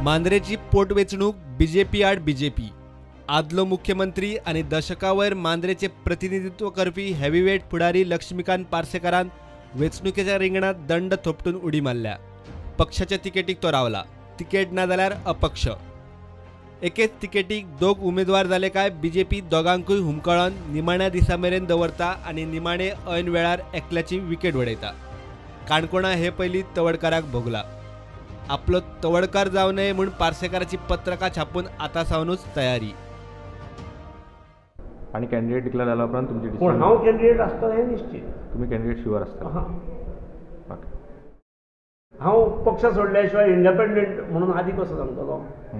मांद्रेची पोटवेचणूक BJP आड BJP. आदलो मुख्यमंत्री आणि दशकावयर मांद्रेचे प्रतिनिधित्व करपी हेवीवेट फुडारी लक्ष्मीकांत पार्सेकारान वेचणुकेच्या रिंगणात दंड थोपटून उडी मारल्या। पक्षाच्या तिकेटीक तो रावला, तिकेट ना जाल्यार अपक्ष। एकेच तिकेटीक दोग उमेदवार जाले काय बीजेपी दोगांकूय हुमकळोन निमाण्या दिसा मेरेन दवरता आणि निमाणे ऐन वेळार एकल्याची विकेट वडयता। काणकोणा हे पयली तवडकाराक भोगला। आपलो तवडकार जाव नये म्हूण पार्सेकाराची पत्रकां छापून आतां सावनूच तयारी। आणि कॅन्डिडेट डिक्लेअर झाला उपरांत तुमची पण हांव कॅन्डिडेट आसता हें निश्चित। तुम्ही कॅन्डिडेट शुअर आसता? हांव पक्ष सोडल्या शिवाय इंडिपेंडंट म्हणून आदी कसो सांगतलो?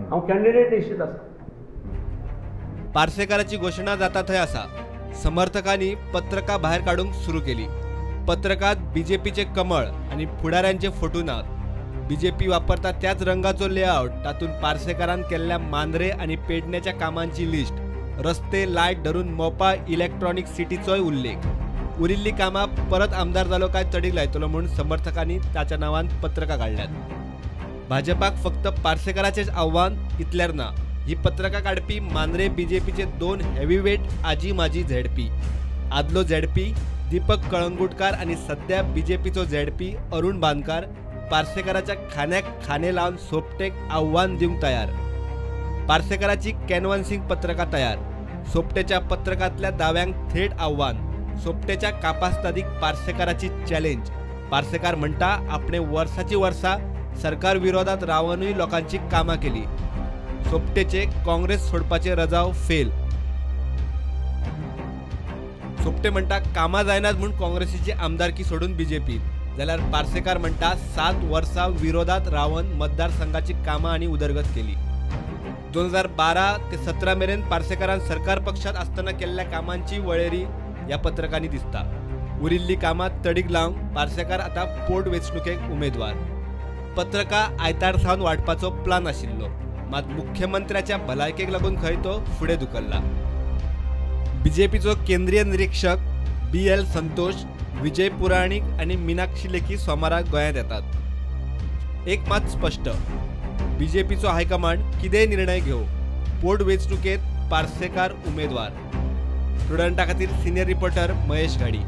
हांव कॅन्डिडेट निश्चित आसा। पार्सेकाराची घोषणा जाता थंय आसा। समर्थकांनी पत्रकां भायर काडूंक सुरू केली। पत्रकांत बीजेपीचे कमळ आणि फुडाऱ्यांचे फोटो नात। बीजेपी वापरता त्याच रंगाचो लेआउट, तातूंत पार्सेकारान केल्ल्या मांद्रे आणि पेडण्याच्या कामांची लिस्ट, रस्ते लायट धरून मोपा इलेक्ट्रॉनिक सिटीचोय उल्लेख। उरिल्ली कामां परत आमदार जालो काय चडीक लायतलो म्हूण समर्थकांनी ताच्या नांवान पत्रकां काडल्यात। भाजपाक फक्त पार्सेकाराचेच आव्हान इतल्यार ना। ही पत्रकां काडपी मांद्रे बीजेपीचे दोन हेवीवेट आजी माजी झेडपी। आदलो झेडपी दीपक कळंगुटकार आणि सध्या बीजेपीचो झेडपी अरुण बांदकार पार्सेकाराच्या खान्याक खाने लावन सोपटेक आव्हान दिवंक तयार। पार्सेकाराची कॅनवान्सिंग पत्रकां तयार। सोपटेच्या पत्रकांतल्या दाव्यांक थेट आव्हान। सोपटेच्या कापास्तादीक पार्सेकाराची चॅलेंज। पार्सेकार म्हणटा आपणे वर्साची वर्सा सरकार विरोधात रावनूय लोकांची कामां केली। सोपटेचे काँग्रेस सोडपाचे रजाव फेल। सोपटे म्हणटा कामां जायनात म्हूण काँग्रेसीची आमदारकी सोडून बीजेपीत, जाल्यार पार्सेकार म्हणटा 7 वर्सां विरोधात रावन मतदारसंघाची कामां आणि उदरगत केली। 2012 ते 17 मेरेन पार्सेकारान सरकार पक्षात आसतना केल्ल्या कामांची वळेरी ह्या पत्रकांनी दिसता। उरिल्ली कामां तडीक लावंक पार्सेकार आतां पोटवेचणुकेक उमेदवार। पत्रकां आयतार सावन वाडपाचो प्लान आशिल्लो, मात मुख्यमंत्र्याच्या भलायकेक लागून खंय तो फुडें धुकल्ला। बीजेपीचो केंद्रीय निरीक्षक BL संतोष, विजय पुराणीक आणि मीनाक्षी लेखी सोमाराक गोंयांत येतात। एक मात स्पष्ट, बीजेपीचो हायकमांड कितेंय निर्णय घेवं, पोटवेचणुकेत पार्सेकार उमेदवार। स्टुडंटा खातीर सिनियर रिपोर्टर महेश घाडी।